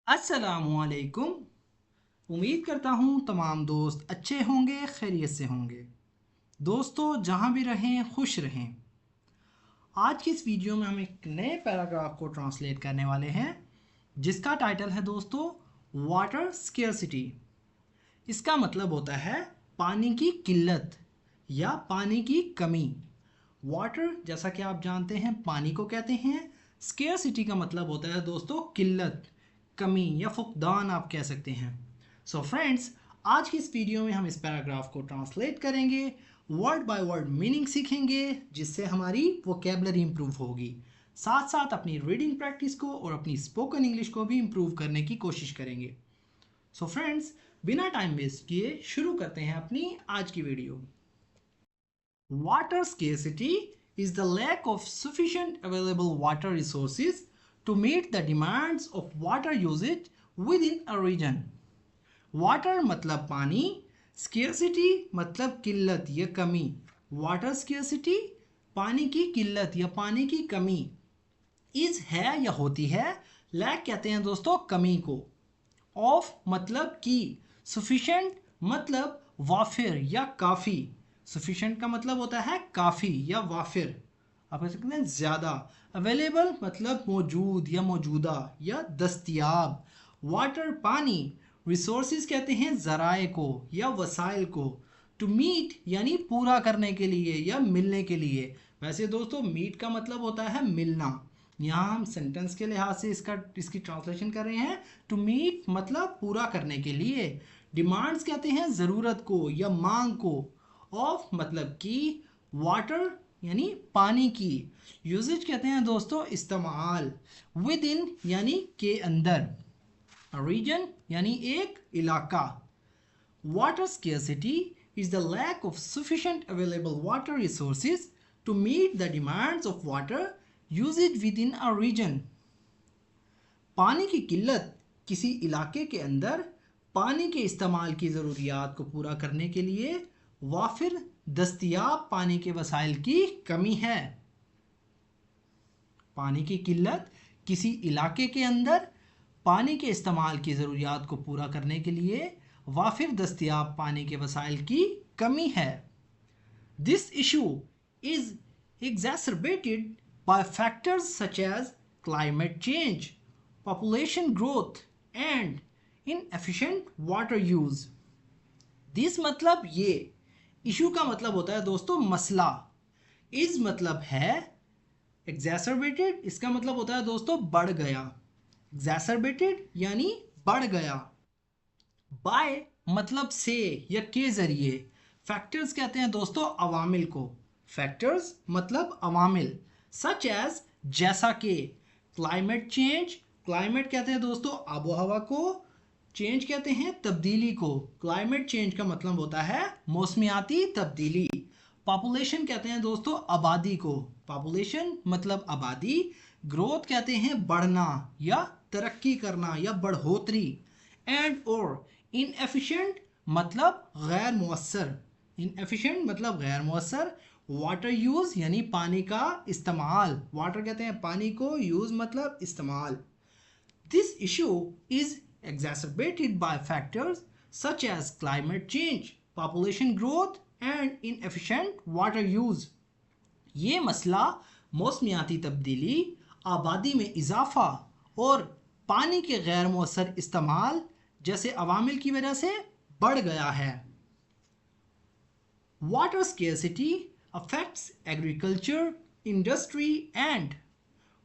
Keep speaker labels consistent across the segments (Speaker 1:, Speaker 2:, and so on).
Speaker 1: अस्सलामुअलैकुम। उम्मीद करता हूँ तमाम दोस्त अच्छे होंगे, खैरियत से होंगे। दोस्तों जहाँ भी रहें खुश रहें। आज की इस वीडियो में हम एक नए पैराग्राफ को ट्रांसलेट करने वाले हैं जिसका टाइटल है दोस्तों वाटर स्केर्सिटी। इसका मतलब होता है पानी की किल्लत या पानी की कमी। वाटर जैसा कि आप जानते हैं पानी को कहते हैं। स्केर्सिटी का मतलब होता है दोस्तों किल्लत, कमी या फुकदान आप कह सकते हैं। सो फ्रेंड्स, आज की इस वीडियो में हम इस पैराग्राफ को ट्रांसलेट करेंगे, वर्ड बाय वर्ड मीनिंग सीखेंगे जिससे हमारी वोकेबलरी इंप्रूव होगी। साथ साथ अपनी रीडिंग प्रैक्टिस को और अपनी स्पोकन इंग्लिश को भी इंप्रूव करने की कोशिश करेंगे। सो फ्रेंड्स, बिना टाइम वेस्ट किए शुरू करते हैं अपनी आज की video. Water scarcity is the lack of sufficient available water resources to meet the demands of water usage within a region. Water मतलब पानी, scarcity मतलब किल्लत या कमी। Water scarcity पानी की किल्लत या पानी की कमी। is है या होती है, lack कहते हैं दोस्तों कमी को। ऑफ मतलब की, सफिशेंट मतलब वाफिर या काफ़ी। सफिशेंट का मतलब होता है काफ़ी या वाफिर, आप कह सकते हैं ज़्यादा। अवेलेबल मतलब मौजूद या मौजूदा या दस्तयाब। वाटर पानी, रिसोर्सेज कहते हैं ज़राए को या वसाइल को। टू मीट यानी पूरा करने के लिए या मिलने के लिए। वैसे दोस्तों मीट का मतलब होता है मिलना, यहाँ हम सेंटेंस के लिहाज से इसकी ट्रांसलेशन कर रहे हैं। टू मीट मतलब पूरा करने के लिए। डिमांड्स कहते हैं ज़रूरत को या मांग को। ऑफ मतलब की, वाटर यानी पानी की। यूजेज कहते हैं दोस्तों इस्तेमाल। विद इन यानी के अंदर। रीजन यानी एक इलाका। Water scarcity is the lack of sufficient available water resources to meet the demands of water usage within a region. पानी की किल्लत किसी इलाके के अंदर पानी के इस्तेमाल की ज़रूरियात को पूरा करने के लिए वाफिर दस्तयाब पानी के वसाइल की कमी है। पानी की किल्लत किसी इलाके के अंदर पानी के इस्तेमाल की ज़रूरियात को पूरा करने के लिए वाफिर दस्तयाब पानी के वसाइल की कमी है। This issue is exacerbated by factors such as climate change, population growth and inefficient water use. This मतलब ये, इशू का मतलब होता है दोस्तों मसला। इस मतलब है, exacerbated इसका मतलब होता है दोस्तों बढ़ गया। exacerbated यानी बढ़ गया। बाय मतलब से या के ज़रिए। फैक्टर्स कहते हैं दोस्तों अवामिल को। फैक्टर्स मतलब अवामिल। सच एज जैसा कि। क्लाइमेट चेंज, क्लाइमेट कहते हैं दोस्तों आबो हवा को। चेंज कहते हैं तब्दीली को। क्लाइमेट चेंज का मतलब होता है मौसमियाती तब्दीली। पॉपुलेशन कहते हैं दोस्तों आबादी को। पॉपुलेशन मतलब आबादी। ग्रोथ कहते हैं बढ़ना या तरक्की करना या बढ़ोतरी। एंड और इनएफिशिएंट मतलब गैर मुअस्सर। इनएफिशिएंट मतलब गैर मुअस्सर। वाटर यूज़ यानी पानी का इस्तेमाल। वाटर कहते हैं पानी को, यूज़ मतलब इस्तेमाल। This issue is exacerbated by factors such as climate change, population growth and inefficient water use. ये मसला मौसमियाती तब्दीली, आबादी में इजाफा और पानी के गैर मौसर इस्तेमाल जैसे अवामिल की वजह से बढ़ गया है। Water scarcity affects agriculture, industry and.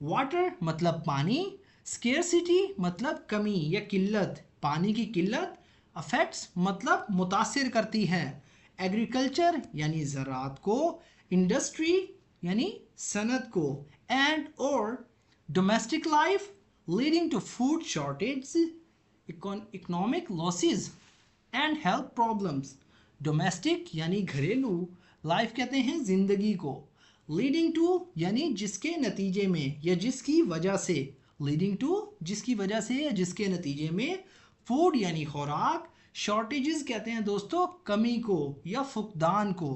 Speaker 1: Water मतलब पानी, स्केर्सिटी मतलब कमी या किल्लत, पानी की किल्लत। अफेक्ट्स मतलब मुतासिर करती है। एग्रीकल्चर यानी ज़राअत को। इंडस्ट्री यानी सनत को। एंड और domestic life leading to food shortage, economic losses and health problems. Domestic यानी घरेलू, लाइफ कहते हैं ज़िंदगी को। लीडिंग टू यानी जिसके नतीजे में या जिसकी वजह से। लीडिंग टू जिसकी वजह से या जिसके नतीजे में। फूड यानी खुराक। शॉर्टेजेस कहते हैं दोस्तों कमी को या फुकदान को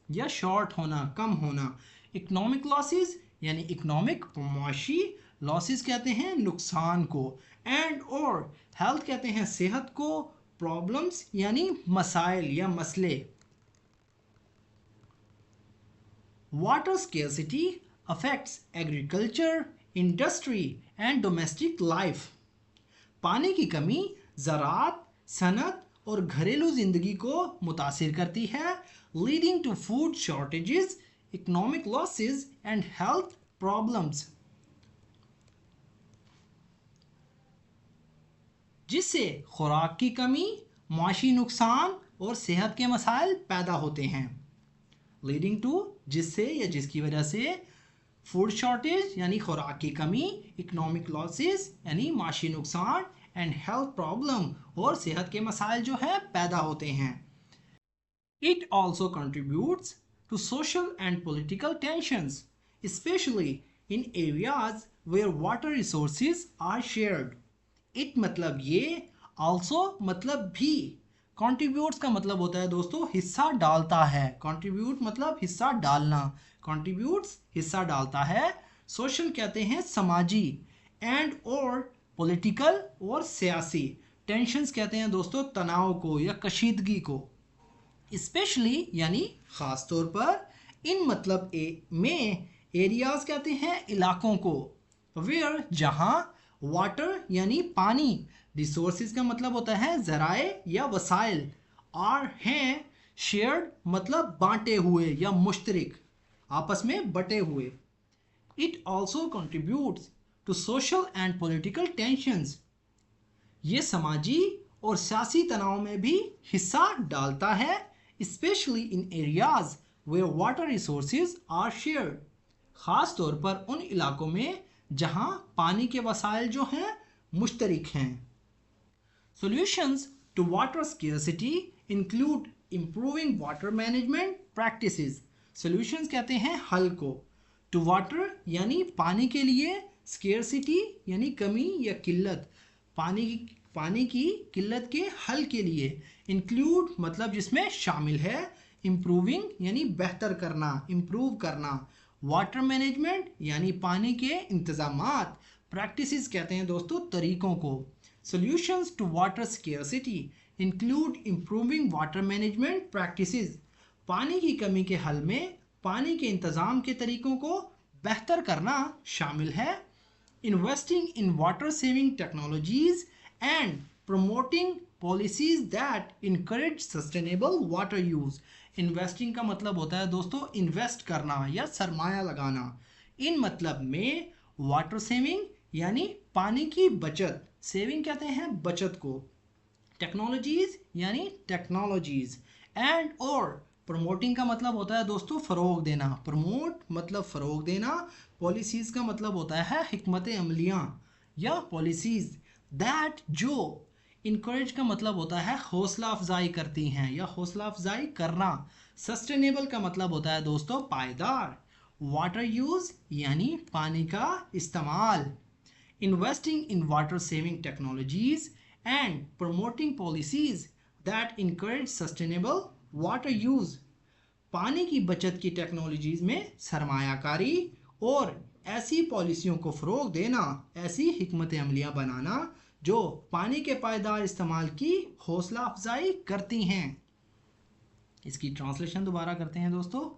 Speaker 1: या शॉर्ट होना, कम होना। इकोनॉमिक लॉसेस यानी इकोनॉमिक मुआशी लॉसेस कहते हैं नुकसान को, एंड और हेल्थ कहते हैं सेहत को, प्रॉब्लम्स यानी मसाइल या मसले। Water scarcity affects agriculture, industry and domestic life. पानी की कमी ज़राअत, सनत और घरेलू ज़िंदगी को मुतासिर करती है, leading to food shortages, economic losses and health problems, जिससे खुराक की कमी, माशी नुकसान और सेहत के मसाइल पैदा होते हैं। लीडिंग टू जिससे या जिसकी वजह से फूड शॉर्टेज यानी खुराक की कमी, इकोनॉमिक लॉसेस यानी माशी नुकसान, एंड हेल्थ प्रॉब्लम और सेहत के मसाइल जो है पैदा होते हैं। It also contributes to social and political tensions, especially in areas where water resources are shared. It मतलब ये, ऑल्सो मतलब भी। कंट्रीब्यूट्स का मतलब होता है दोस्तों हिस्सा डालता है, कंट्रीब्यूट मतलब हिस्सा डालना, कंट्रीब्यूट्स हिस्सा डालता है। सोशल कहते हैं समाजी, एंड और पॉलिटिकल और सियासी। टेंशंस कहते हैं दोस्तों तनाव को या कशीदगी को। स्पेशली यानी ख़ास तौर पर, इन मतलब में एरियाज कहते हैं इलाकों को, वेयर जहाँ, वाटर यानी पानी, रिसोर्सेज का मतलब होता है ज़राए या वसाइल, आर हैं, शेयर्ड मतलब बांटे हुए या मुश्तरिक, आपस में बटे हुए। It also contributes to social and political tensions, ये समाजी और सियासी तनाव में भी हिस्सा डालता है, especially in areas where water resources are shared, ख़ास तौर पर उन इलाकों में जहाँ पानी के वसाइल जो हैं मुश्तरिक हैं। Solutions to water scarcity include improving water management practices. Solutions कहते हैं हल को, टू वाटर यानी पानी के लिए, स्केर्सिटी यानी कमी या किल्लत, पानी की किल्लत के हल के लिए, इंक्लूड मतलब जिसमें शामिल है, इम्प्रूविंग यानी बेहतर करना, इम्प्रूव करना, वाटर मैनेजमेंट यानी पानी के इंतज़ामात, प्रैक्टिसेस कहते हैं दोस्तों तरीक़ों को। Solutions to water scarcity include improving water management practices, पानी की कमी के हल में पानी के इंतज़ाम के तरीक़ों को बेहतर करना शामिल है, investing in water saving technologies and promoting policies that encourage sustainable water use. Investing का मतलब होता है दोस्तों इन्वेस्ट करना या सरमाया लगाना। इन मतलब में वाटर सेविंग यानी पानी की बचत, सेविंग कहते हैं बचत को, टेक्नोलॉजीज़ यानी टेक्नोलॉजीज़, एंड और प्रमोटिंग का मतलब होता है दोस्तों फ़रोग देना, प्रमोट मतलब फ़रोग देना, पॉलिसीज़ का मतलब होता है हिकमत अमलियाँ या पॉलिसीज़, दैट जो, इनकरेज का मतलब होता है हौसला अफजाई करती हैं या हौसला अफजाई करना, सस्टेनेबल का मतलब होता है दोस्तों पायदार, वाटर यूज़ यानी पानी का इस्तेमाल, investing in water saving technologies and promoting policies that encourage sustainable water use, पानी की बचत की टेक्नोलॉजीज़ में सरमायाकारी और ऐसी पॉलिसियों को फ़रोग देना, ऐसी हिकमत अमलियाँ बनाना जो पानी के पायदार इस्तेमाल की हौसला अफजाई करती हैं। इसकी ट्रांसलेशन दोबारा करते हैं दोस्तों।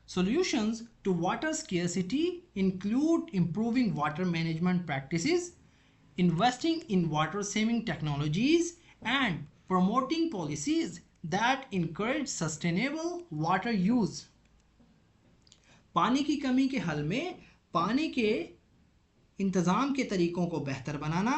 Speaker 1: Solutions to water scarcity include improving water management practices, investing in water saving technologies and promoting policies that encourage sustainable water use. पानी की कमी के हल में पानी के इंतज़ाम के तरीक़ों को बेहतर बनाना,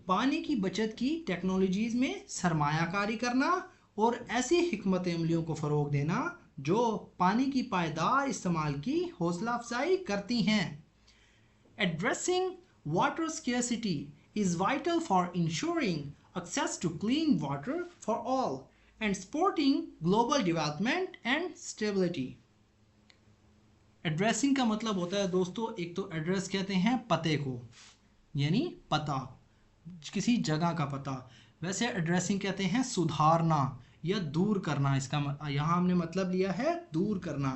Speaker 1: पानी की बचत की टेक्नोलॉजीज़ में सरमायाकारी करना और ऐसी हिकमत अमलियों को फ़रोग देना जो पानी की पायदार इस्तेमाल की हौसला अफजाई करती हैं। Addressing water scarcity is vital for ensuring access to clean water for all and supporting global development and stability. Addressing का मतलब होता है दोस्तों, एक तो एड्रेस कहते हैं पते को, यानी पता, किसी जगह का पता। वैसे एड्रेसिंग कहते हैं सुधारना या दूर करना, इसका यहाँ हमने मतलब लिया है दूर करना।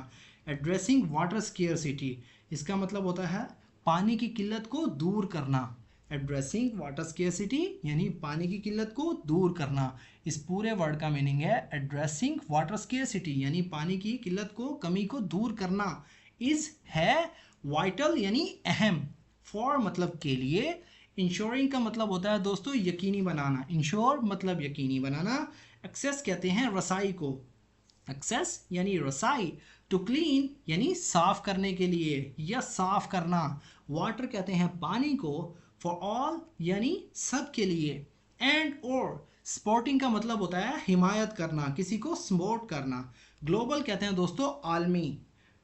Speaker 1: एड्रेसिंग वाटर स्केर्सिटी इसका मतलब होता है पानी की किल्लत को दूर करना। एड्रेसिंग वाटर स्केर्सिटी यानी पानी की किल्लत को दूर करना। इस पूरे वर्ड का मीनिंग है एड्रेसिंग वाटर स्केर्सिटी यानी पानी की किल्लत को, कमी को दूर करना। इज है वाइटल यानी अहम, फॉर मतलब के लिए, इंश्योरिंग का मतलब होता है दोस्तों यकीनी बनाना, इंश्योर मतलब यकीनी बनाना। एक्सेस कहते हैं रसाई को, एक्सेस यानी रसाई। टू क्लीन यानी साफ करने के लिए या साफ करना। वाटर कहते हैं पानी को। फॉर ऑल यानी सब के लिए। एंड और स्पोर्टिंग का मतलब होता है हिमायत करना, किसी को सपोर्ट करना। ग्लोबल कहते हैं दोस्तों आलमी,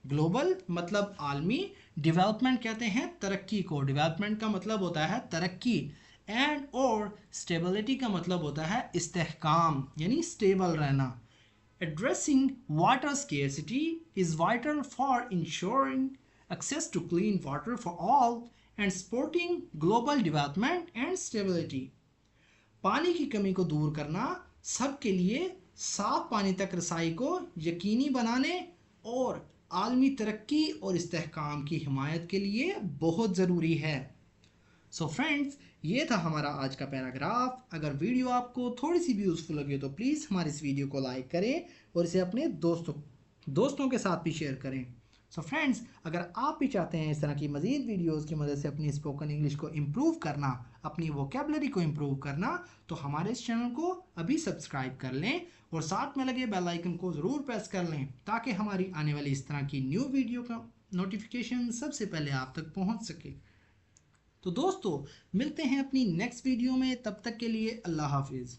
Speaker 1: ग्लोबल मतलब आलमी। डेवलपमेंट कहते हैं तरक्की को, डेवलपमेंट का मतलब होता है तरक्की। एंड और स्टेबिलिटी का मतलब होता है इस्तेहकाम यानी स्टेबल रहना। Addressing water scarcity is vital for ensuring access to clean water for all and supporting global development and stability. पानी की कमी को दूर करना, सबके लिए साफ पानी तक रसाई को यकीनी बनाने और आलमी तरक्की और इस्तेहकाम की हिमायत के लिए बहुत ज़रूरी है। सो फ्रेंड्स, ये था हमारा आज का पैराग्राफ। अगर वीडियो आपको थोड़ी सी भी यूज़फुल लगी तो प्लीज़ हमारे इस वीडियो को लाइक करें और इसे अपने दोस्तों के साथ भी शेयर करें। सो फ्रेंड्स, अगर आप भी चाहते हैं इस तरह की मज़ीद वीडियोज़ की मदद से अपनी स्पोकन इंग्लिश को इम्प्रूव करना, अपनी वोकेबलरी को इम्प्रूव करना, तो हमारे इस चैनल को अभी सब्सक्राइब कर लें और साथ में लगे बेल आइकन को ज़रूर प्रेस कर लें ताकि हमारी आने वाली इस तरह की न्यू वीडियो का नोटिफिकेशन सबसे पहले आप तक पहुँच सके। तो दोस्तों, मिलते हैं अपनी नेक्स्ट वीडियो में, तब तक के लिए अल्लाह हाफिज़।